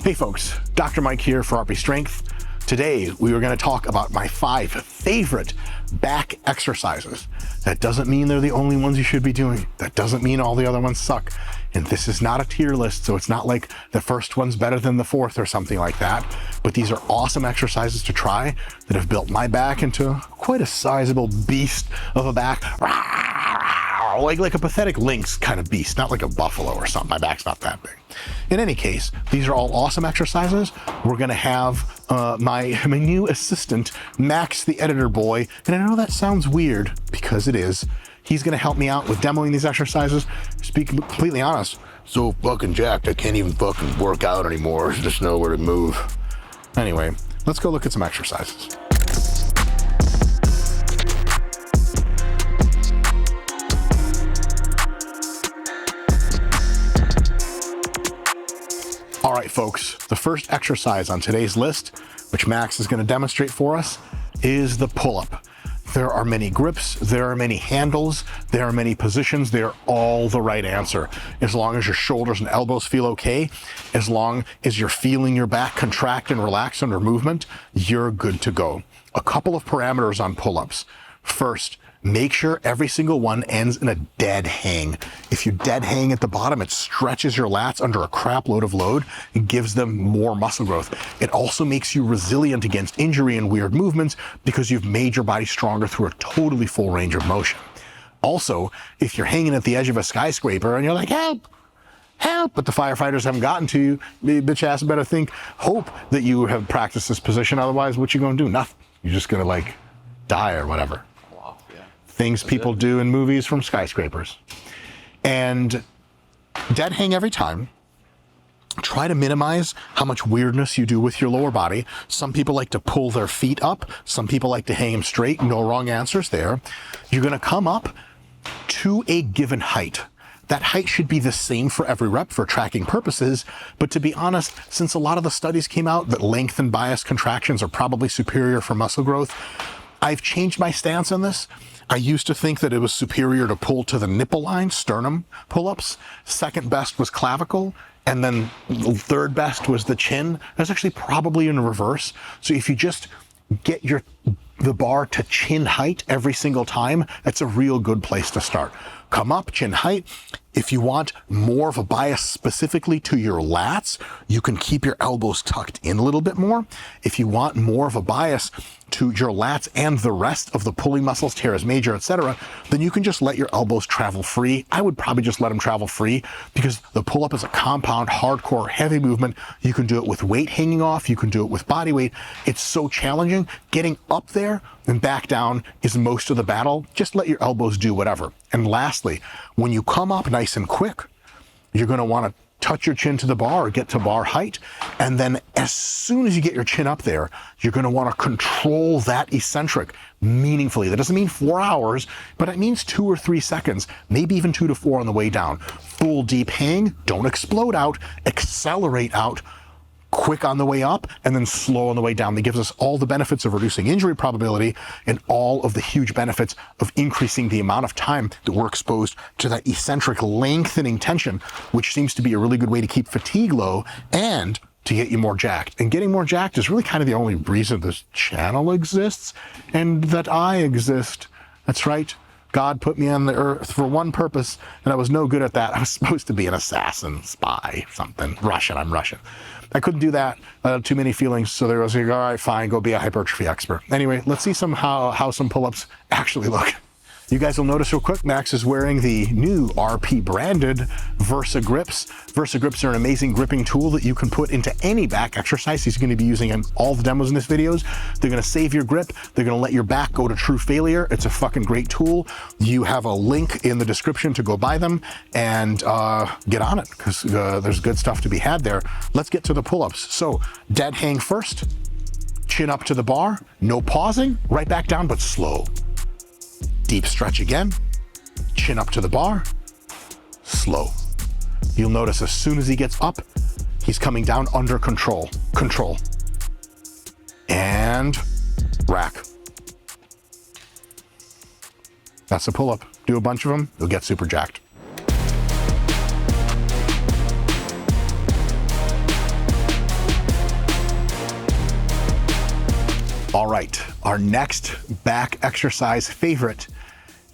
Hey folks, Dr. Mike here for RP Strength. Today, we are going to talk about my 5 favorite back exercises. That doesn't mean they're the only ones you should be doing. That doesn't mean all the other ones suck. And this is not a tier list, so it's not like the first one's better than the fourth or something like that. But these are awesome exercises to try that have built my back into quite a sizable beast of a back. Like a pathetic lynx kind of beast, not like a buffalo or something. My back's not that big. In any case, these are all awesome exercises. We're gonna have my new assistant, Max the editor boy, and I know that sounds weird because it is. He's gonna help me out with demoing these exercises. To be completely honest, so fucking jacked I can't even fucking work out anymore. Just know where to move. Anyway, let's go look at some exercises. All right, folks, the first exercise on today's list, which Max is going to demonstrate for us, is the pull-up. There are many grips, there are many handles, there are many positions. They're all the right answer. As long as your shoulders and elbows feel okay, as long as you're feeling your back contract and relax under movement, you're good to go. A couple of parameters on pull-ups. First, make sure every single one ends in a dead hang. If you dead hang at the bottom, it stretches your lats under a crap load of load and gives them more muscle growth. It also makes you resilient against injury and weird movements because you've made your body stronger through a totally full range of motion. Also, if you're hanging at the edge of a skyscraper and you're like, help, help, but the firefighters haven't gotten to you, bitch ass better hope that you have practiced this position. Otherwise, what you gonna do? Nothing. You're just gonna like die or whatever. Things people do in movies from skyscrapers. And dead hang every time. Try to minimize how much weirdness you do with your lower body. Some people like to pull their feet up. Some people like to hang them straight. No wrong answers there. You're gonna come up to a given height. That height should be the same for every rep for tracking purposes, but to be honest, since a lot of the studies came out that length and bias contractions are probably superior for muscle growth, I've changed my stance on this. I used to think that it was superior to pull to the nipple line, sternum pull-ups. Second best was clavicle, and then third best was the chin. That's actually probably in reverse. So if you just get the bar to chin height every single time, that's a real good place to start. Come up, chin height. If you want more of a bias specifically to your lats, you can keep your elbows tucked in a little bit more. If you want more of a bias to your lats and the rest of the pulling muscles, teres major, etc., then you can just let your elbows travel free. I would probably just let them travel free because the pull-up is a compound, hardcore, heavy movement. You can do it with weight hanging off. You can do it with body weight. It's so challenging. Getting up there and back down is most of the battle. Just let your elbows do whatever. And lastly, when you come up nice and quick, you're going to want to touch your chin to the bar or get to bar height. And then as soon as you get your chin up there, you're going to want to control that eccentric meaningfully. That doesn't mean 4 hours, but it means 2 or 3 seconds, maybe even 2 to 4 on the way down. Full deep hang, don't explode out, accelerate out, quick on the way up, and then slow on the way down. That gives us all the benefits of reducing injury probability and all of the huge benefits of increasing the amount of time that we're exposed to that eccentric lengthening tension, which seems to be a really good way to keep fatigue low and to get you more jacked. And getting more jacked is really kind of the only reason this channel exists and that I exist. That's right. God put me on the earth for one purpose, and I was no good at that. I was supposed to be an assassin, spy, something. Russian, I'm Russian. I couldn't do that. Too many feelings, so there was like, all right, fine, go be a hypertrophy expert. Anyway, let's see how some pull-ups actually look. You guys will notice real quick, Max is wearing the new RP branded Versa grips. Versa grips are an amazing gripping tool that you can put into any back exercise. He's going to be using in all the demos in this videos. They're going to save your grip. They're going to let your back go to true failure. It's a fucking great tool. You have a link in the description to go buy them and get on it because there's good stuff to be had there. Let's get to the pull-ups. So dead hang first, chin up to the bar, no pausing, right back down, but slow. Deep stretch again, chin up to the bar, slow. You'll notice as soon as he gets up, he's coming down under control. Control. And rack. That's a pull-up. Do a bunch of them, you'll get super jacked. All right, our next back exercise favorite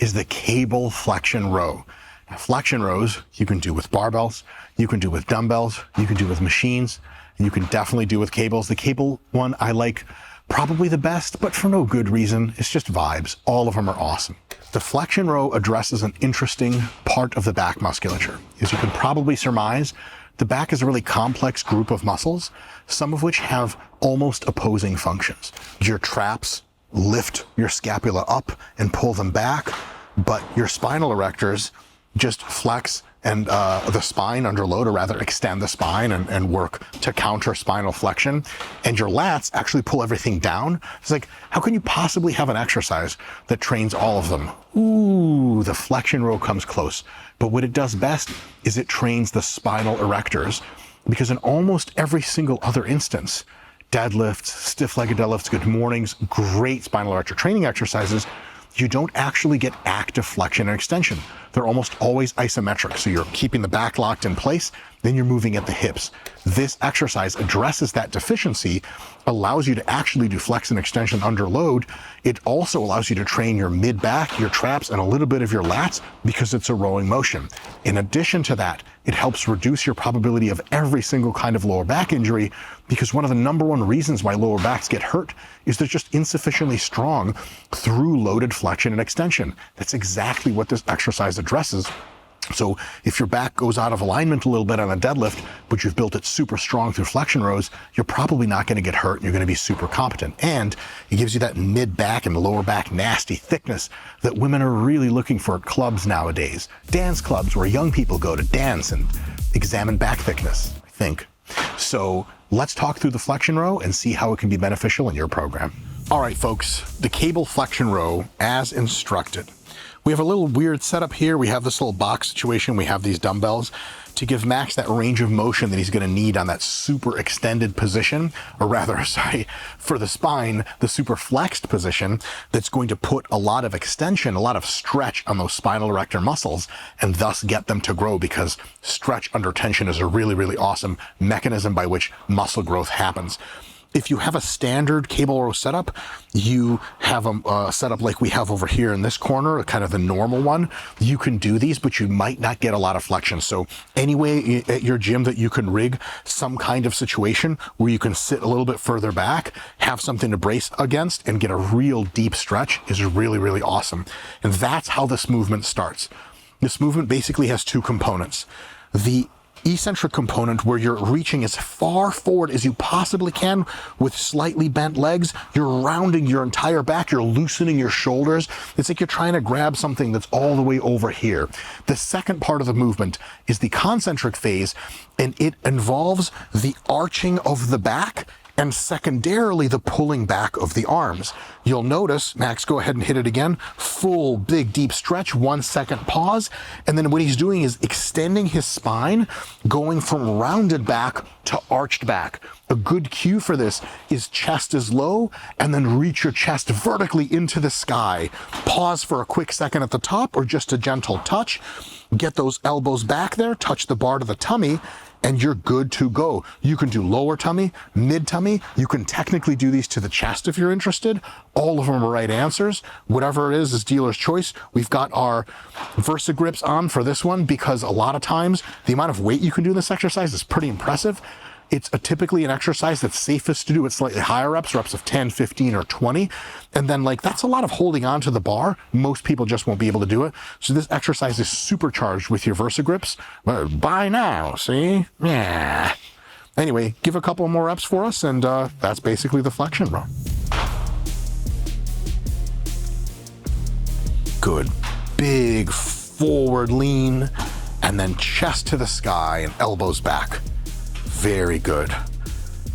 is the cable flexion row. Now, flexion rows you can do with barbells, you can do with dumbbells, you can do with machines, and you can definitely do with cables. The cable one I like probably the best, but for no good reason. It's just vibes. All of them are awesome. The flexion row addresses an interesting part of the back musculature. As you can probably surmise, the back is a really complex group of muscles, some of which have almost opposing functions. Your traps lift your scapula up and pull them back, but your spinal erectors just flex and the spine under load, or rather extend the spine and work to counter spinal flexion. And your lats actually pull everything down. It's like, how can you possibly have an exercise that trains all of them? Ooh, the flexion row comes close. But what it does best is it trains the spinal erectors, because in almost every single other instance, deadlifts, stiff-legged deadlifts, good mornings, great spinal erector training exercises, you don't actually get active flexion and extension. They're almost always isometric. So you're keeping the back locked in place, then you're moving at the hips. This exercise addresses that deficiency, allows you to actually do flex and extension under load. It also allows you to train your mid-back, your traps, and a little bit of your lats because it's a rowing motion. In addition to that, it helps reduce your probability of every single kind of lower back injury, because one of the number one reasons why lower backs get hurt is they're just insufficiently strong through loaded flexion and extension. That's exactly what this exercise addresses. So if your back goes out of alignment a little bit on a deadlift, but you've built it super strong through flexion rows, you're probably not going to get hurt and you're going to be super competent. And it gives you that mid-back and lower back nasty thickness that women are really looking for at clubs nowadays. Dance clubs where young people go to dance and examine back thickness, I think. So let's talk through the flexion row and see how it can be beneficial in your program. All right, folks, the cable flexion row as instructed. We have a little weird setup here. We have this little box situation. We have these dumbbells to give Max that range of motion that he's going to need on that super extended position, or rather, sorry, for the spine, the super flexed position that's going to put a lot of extension, a lot of stretch on those spinal erector muscles, and thus get them to grow, because stretch under tension is a really, really awesome mechanism by which muscle growth happens. If you have a standard cable row setup, you have a setup like we have over here in this corner, kind of the normal one. You can do these, but you might not get a lot of flexion. So anyway, at your gym that you can rig some kind of situation where you can sit a little bit further back, have something to brace against, and get a real deep stretch is really, really awesome. And that's how this movement starts. This movement basically has two components. The eccentric component, where you're reaching as far forward as you possibly can with slightly bent legs. You're rounding your entire back. You're loosening your shoulders. It's like you're trying to grab something that's all the way over here. The second part of the movement is the concentric phase, and it involves the arching of the back and secondarily the pulling back of the arms. You'll notice, Max, go ahead and hit it again. Full, big, deep stretch, 1 second pause. And then what he's doing is extending his spine, going from rounded back to arched back. A good cue for this is chest is low, and then reach your chest vertically into the sky. Pause for a quick second at the top, or just a gentle touch. Get those elbows back there, touch the bar to the tummy, and you're good to go. You can do lower tummy, mid tummy. You can technically do these to the chest if you're interested. All of them are right answers. Whatever it is dealer's choice. We've got our Versa grips on for this one, because a lot of times the amount of weight you can do in this exercise is pretty impressive. It's typically an exercise that's safest to do at slightly higher reps of 10, 15, or 20. And then that's a lot of holding on to the bar. Most people just won't be able to do it. So this exercise is supercharged with your Versa grips. Buy now, see? Yeah. Anyway, give a couple more reps for us, and that's basically the flexion row. Good. Big forward lean, and then chest to the sky and elbows back. Very good.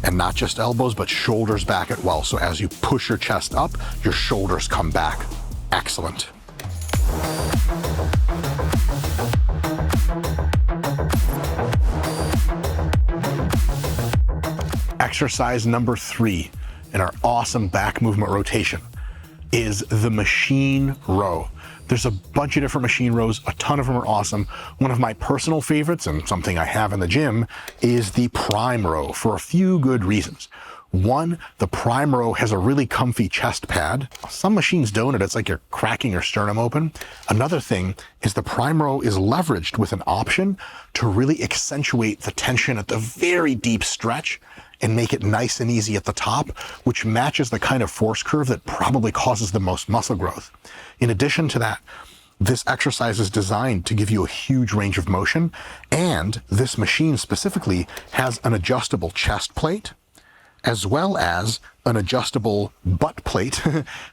And not just elbows, but shoulders back as well. So as you push your chest up, your shoulders come back. Excellent. Exercise number 3 in our awesome back movement rotation is the machine row. There's a bunch of different machine rows. A ton of them are awesome. One of my personal favorites, and something I have in the gym, is the prime row, for a few good reasons. One, the prime row has a really comfy chest pad. Some machines don't, and it's like you're cracking your sternum open. Another thing is the prime row is leveraged with an option to really accentuate the tension at the very deep stretch and make it nice and easy at the top, which matches the kind of force curve that probably causes the most muscle growth. In addition to that, this exercise is designed to give you a huge range of motion, and this machine specifically has an adjustable chest plate, as well as an adjustable butt plate,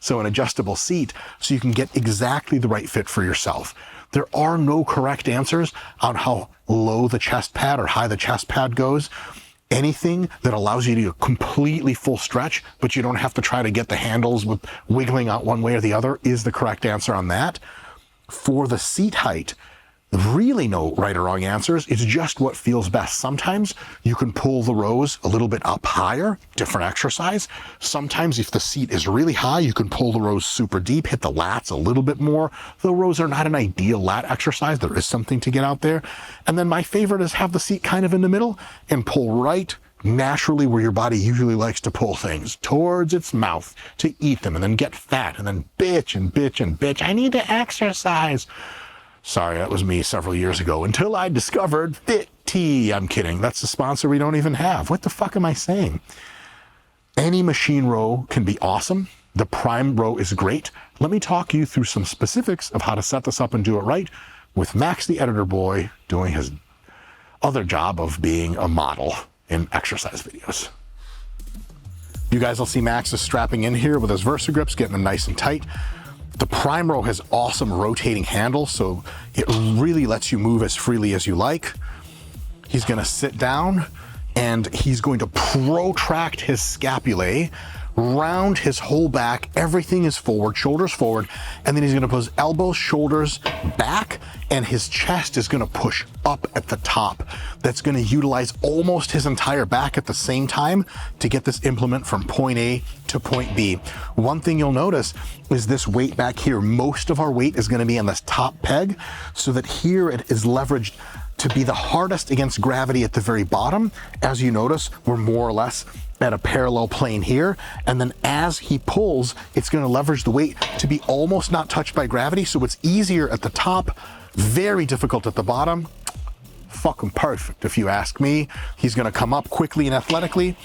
so an adjustable seat, so you can get exactly the right fit for yourself. There are no correct answers on how low the chest pad or high the chest pad goes. Anything that allows you to completely full stretch, but you don't have to try to get the handles with wiggling out one way or the other, is the correct answer on that. For the seat height, really no right or wrong answers. It's just what feels best. Sometimes you can pull the rows a little bit up higher, different exercise. Sometimes if the seat is really high, you can pull the rows super deep, hit the lats a little bit more. The rows are not an ideal lat exercise. There is something to get out there. And then my favorite is have the seat kind of in the middle and pull right naturally where your body usually likes to pull things, towards its mouth to eat them and then get fat and then bitch and bitch and bitch. I need to exercise. Sorry, that was me several years ago until I discovered Fit Tea. I'm kidding. That's a sponsor we don't even have. What the fuck am I saying? Any machine row can be awesome. The prime row is great. Let me talk you through some specifics of how to set this up and do it right with Max the editor boy doing his other job of being a model in exercise videos. You guys will see Max is strapping in here with his Versa grips, getting them nice and tight. The prime row has awesome rotating handles, so it really lets you move as freely as you like. He's gonna sit down and he's going to protract his scapulae, round his whole back. Everything is forward, shoulders forward, and then he's gonna put his elbows, shoulders back, and his chest is gonna push up at the top. That's gonna utilize almost his entire back at the same time to get this implement from point A to point B. One thing you'll notice is this weight back here. Most of our weight is gonna be on this top peg, so that here it is leveraged to be the hardest against gravity at the very bottom. As you notice, we're more or less at a parallel plane here. And then as he pulls, it's gonna leverage the weight to be almost not touched by gravity. So it's easier at the top, very difficult at the bottom. Fucking perfect, if you ask me. He's gonna come up quickly and athletically,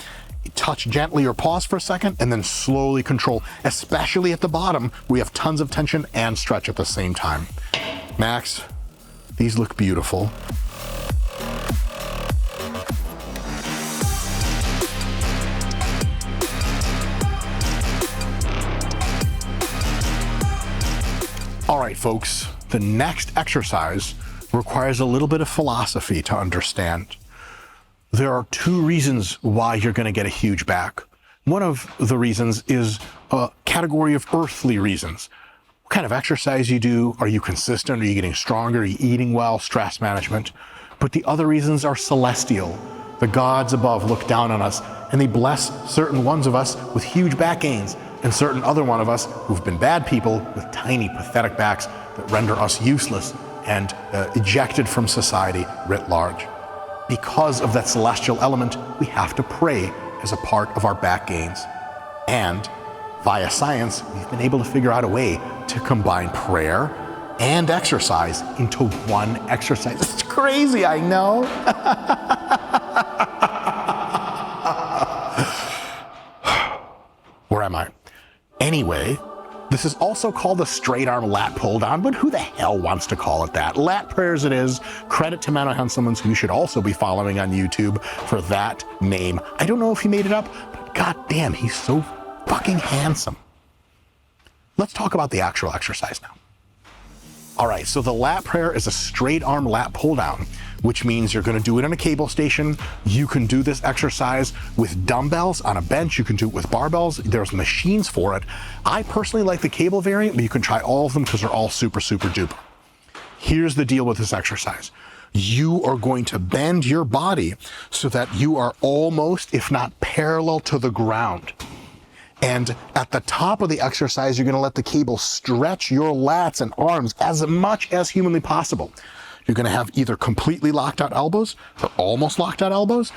touch gently or pause for a second, and then slowly control, especially at the bottom. We have tons of tension and stretch at the same time. Max, these look beautiful. All right, folks, the next exercise requires a little bit of philosophy to understand. There are two reasons why you're going to get a huge back. One of the reasons is a category of earthly reasons. What kind of exercise you do? Are you consistent? Are you getting stronger? Are you eating well? Stress management. But the other reasons are celestial. The gods above look down on us and they bless certain ones of us with huge back gains and certain other one of us who've been bad people with tiny, pathetic backs that render us useless and ejected from society writ large. Because of that celestial element, we have to pray as a part of our back gains. And via science, we've been able to figure out a way to combine prayer and exercise into one exercise. It's crazy, I know. Where am I? Anyway, this is also called the straight arm lat pull down, but who the hell wants to call it that? Lat Prayers it is. Credit to Mano Henselmans, who you should also be following on YouTube for that name. I don't know if he made it up, but goddamn, he's so fucking handsome. Let's talk about the actual exercise now. All right, so the lat prayer is a straight arm lat pull down, which means you're gonna do it on a cable station. You can do this exercise with dumbbells on a bench. You can do it with barbells. There's machines for it. I personally like the cable variant, but you can try all of them because they're all super, super duper. Here's the deal with this exercise. You are going to bend your body so that you are almost, if not parallel to the ground. And at the top of the exercise, you're gonna let the cable stretch your lats and arms as much as humanly possible. You're gonna have either completely locked out elbows or almost locked out elbows.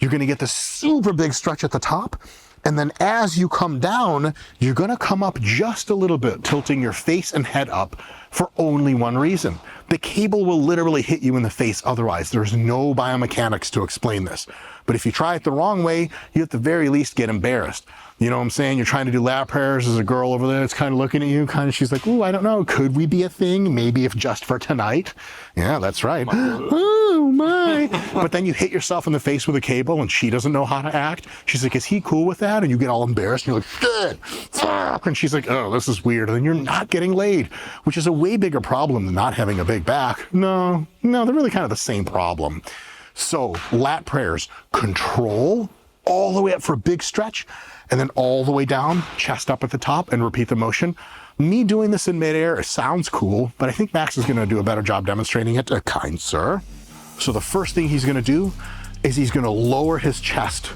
you're going to get this super big stretch at the top. And then as you come down, you're going to come up just a little bit, tilting your face and head up for only one reason. The cable will literally hit you in the face otherwise. There's no biomechanics to explain this. But if you try it the wrong way, you at the very least get embarrassed. You know what I'm saying? You're trying to do lat prayers. There's a girl over there that's kind of looking at you, she's like, ooh, I don't know. Could we be a thing? Maybe if just for tonight. Yeah, that's right. Oh my. But then you hit yourself in the face with a cable and she doesn't know how to act. She's like, is he cool with that? And you get all embarrassed and you're like, shit. And she's like, oh, this is weird. And then you're not getting laid, which is a way bigger problem than not having a big back. No, they're really kind of the same problem. So lat prayers, control all the way up for a big stretch, and then all the way down, chest up at the top, and repeat the motion. Me doing this in midair, it sounds cool, but I think Max is gonna do a better job demonstrating it, kind sir. So the first thing he's gonna do is he's gonna lower his chest,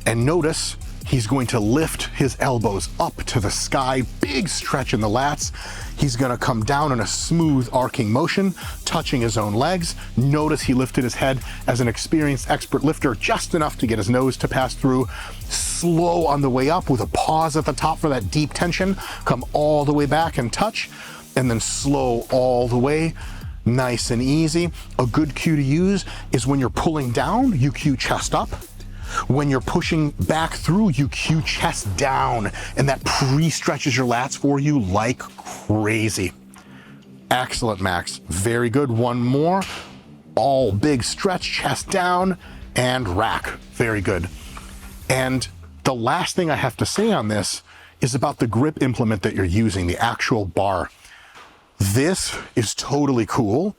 and notice he's going to lift his elbows up to the sky, big stretch in the lats. He's gonna come down in a smooth arcing motion, touching his own legs. Notice he lifted his head as an experienced expert lifter, just enough to get his nose to pass through. Slow on the way up with a pause at the top for that deep tension. Come all the way back and touch, and then slow all the way. Nice and easy. A good cue to use is when you're pulling down, you cue chest up. When you're pushing back through, you cue chest down, and that pre-stretches your lats for you like crazy. Excellent, Max. Very good. One more. All big stretch, chest down, and rack. Very good. And the last thing I have to say on this is about the grip implement that you're using, the actual bar. This is totally cool,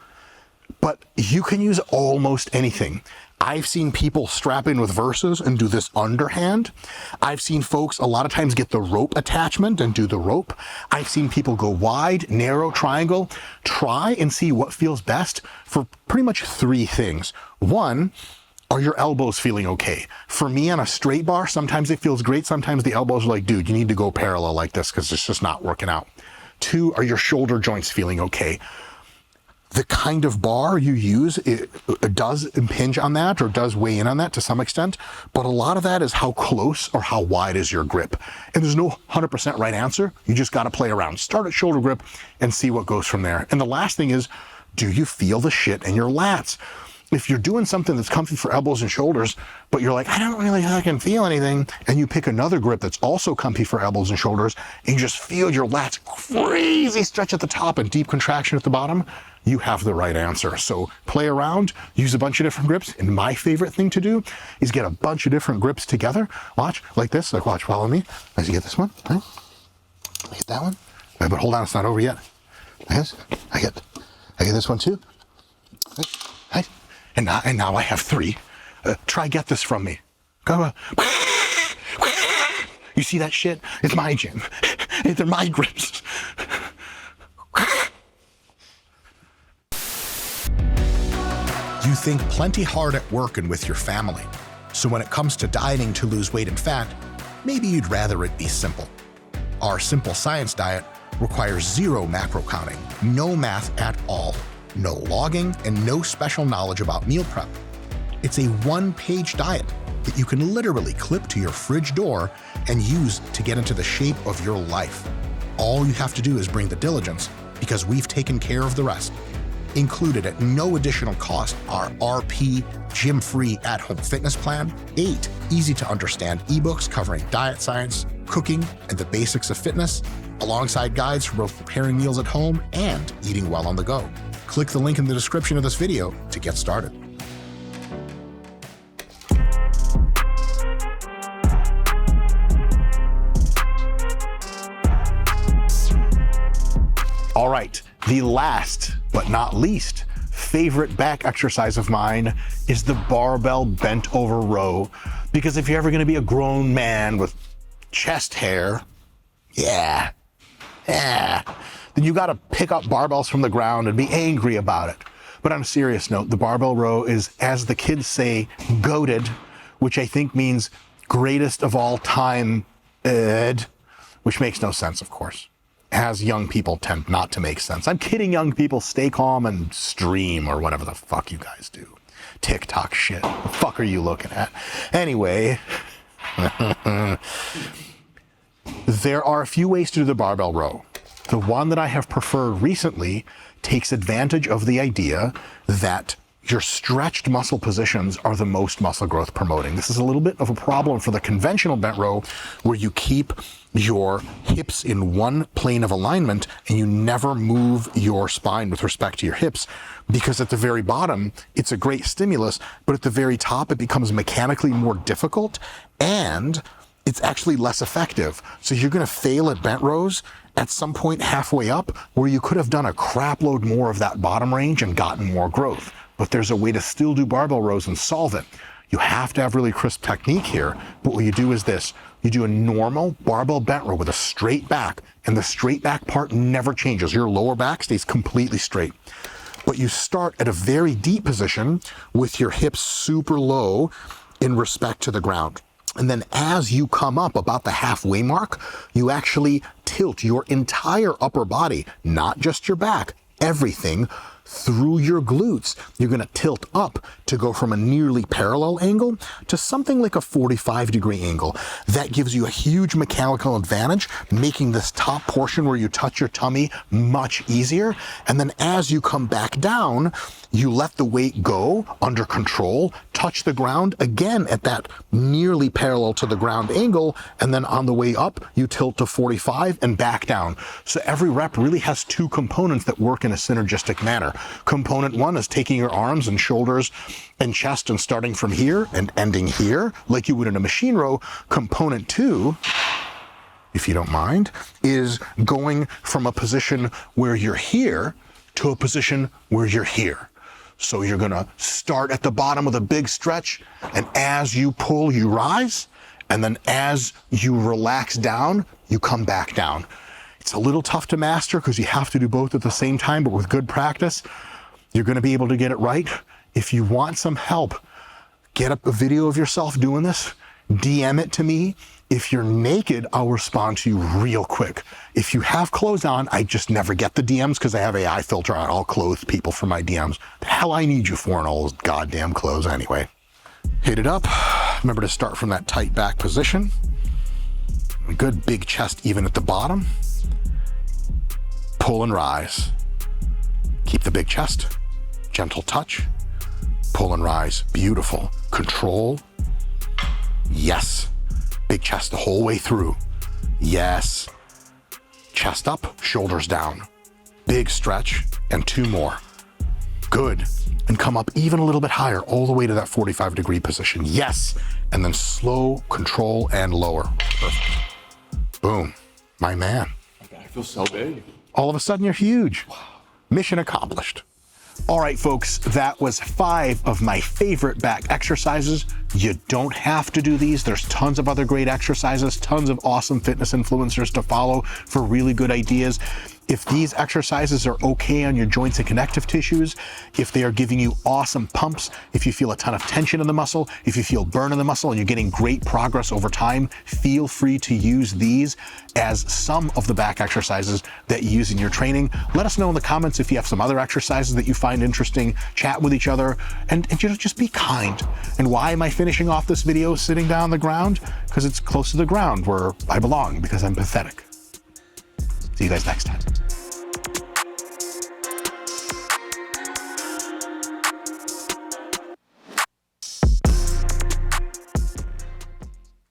but you can use almost anything. I've seen people strap in with Versas and do this underhand. I've seen folks a lot of times get the rope attachment and do the rope. I've seen people go wide, narrow, triangle. Try and see what feels best for pretty much three things. One, are your elbows feeling okay? For me on a straight bar, sometimes it feels great. Sometimes the elbows are like, dude, you need to go parallel like this because it's just not working out. Two, are your shoulder joints feeling okay? The kind of bar you use, it does impinge on that or does weigh in on that to some extent, but a lot of that is how close or how wide is your grip. And there's no 100% right answer. You just got to play around. Start at shoulder grip and see what goes from there. And the last thing is, do you feel the shit in your lats? If you're doing something that's comfy for elbows and shoulders, but you're like, I don't really fucking feel anything, and you pick another grip that's also comfy for elbows and shoulders, and you just feel your lats crazy stretch at the top and deep contraction at the bottom, you have the right answer. So play around, use a bunch of different grips, and my favorite thing to do is get a bunch of different grips together. Watch, like this, like watch, follow me. As you get this one, right? I get that one, right, but hold on, it's not over yet. Like this, I get this one too, right? And now I have three. Try get this from me. Go. You see that shit? It's my gym. They're my grips. You think plenty hard at work and with your family. So when it comes to dieting to lose weight and fat, maybe you'd rather it be simple. Our Simple Science diet requires zero macro counting, no math at all, no logging, and no special knowledge about meal prep. It's a one-page diet that you can literally clip to your fridge door and use to get into the shape of your life. All you have to do is bring the diligence, because we've taken care of the rest. Included at no additional cost are RP gym-free at-home fitness plan, 8 easy-to-understand ebooks covering diet science, cooking, and the basics of fitness, alongside guides for both preparing meals at home and eating well on the go. Click the link in the description of this video to get started. All right, the last but not least favorite back exercise of mine is the barbell bent over row. Because if you're ever gonna be a grown man with chest hair, then you gotta pick up barbells from the ground and be angry about it. But on a serious note, the barbell row is, as the kids say, goated, which I think means greatest of all time, which makes no sense, of course, as young people tend not to make sense. I'm kidding, young people, stay calm and stream or whatever the fuck you guys do. TikTok shit. The fuck are you looking at? Anyway, there are a few ways to do the barbell row. The one that I have preferred recently takes advantage of the idea that your stretched muscle positions are the most muscle growth promoting. This is a little bit of a problem for the conventional bent row, where you keep your hips in one plane of alignment and you never move your spine with respect to your hips, because at the very bottom, it's a great stimulus, but at the very top, it becomes mechanically more difficult and it's actually less effective. So you're gonna fail at bent rows at some point halfway up, where you could have done a crap load more of that bottom range and gotten more growth. But there's a way to still do barbell rows and solve it. You have to have really crisp technique here, but what you do is this. You do a normal barbell bent row with a straight back, and the straight back part never changes. Your lower back stays completely straight. But you start at a very deep position with your hips super low in respect to the ground. And then as you come up about the halfway mark, you actually tilt your entire upper body, not just your back, everything through your glutes. You're gonna tilt up to go from a nearly parallel angle to something like a 45-degree angle. That gives you a huge mechanical advantage, making this top portion where you touch your tummy much easier. And then as you come back down, you let the weight go under control, touch the ground again at that nearly parallel to the ground angle, and then on the way up, you tilt to 45 and back down. So every rep really has two components that work in a synergistic manner. Component one is taking your arms and shoulders and chest and starting from here and ending here, like you would in a machine row. Component two, if you don't mind, is going from a position where you're here to a position where you're here. So you're gonna start at the bottom with a big stretch, and as you pull, you rise, and then as you relax down, you come back down. It's a little tough to master because you have to do both at the same time, but with good practice, you're gonna be able to get it right. If you want some help, get up a video of yourself doing this, DM it to me. If you're naked, I'll respond to you real quick. If you have clothes on, I just never get the DMs because I have AI filter on all clothed people for my DMs. The hell I need you for in all those goddamn clothes anyway. Hit it up. Remember to start from that tight back position. A good big chest even at the bottom. Pull and rise. Keep the big chest. Gentle touch. Pull and rise. Beautiful. Control. Yes. Big chest the whole way through. Yes. Chest up, shoulders down. Big stretch, and two more. Good. And come up even a little bit higher, all the way to that 45-degree position. Yes. And then slow, control, and lower. Perfect. Boom. My man. I feel so big. All of a sudden, you're huge. Wow. Mission accomplished. All right, folks, that was 5 of my favorite back exercises. You don't have to do these. There's tons of other great exercises, tons of awesome fitness influencers to follow for really good ideas. If these exercises are okay on your joints and connective tissues, if they are giving you awesome pumps, if you feel a ton of tension in the muscle, if you feel burn in the muscle and you're getting great progress over time, feel free to use these as some of the back exercises that you use in your training. Let us know in the comments if you have some other exercises that you find interesting. Chat with each other and you know, just be kind. And why am I finishing off this video sitting down on the ground? Because it's close to the ground where I belong, because I'm pathetic. See you guys next time.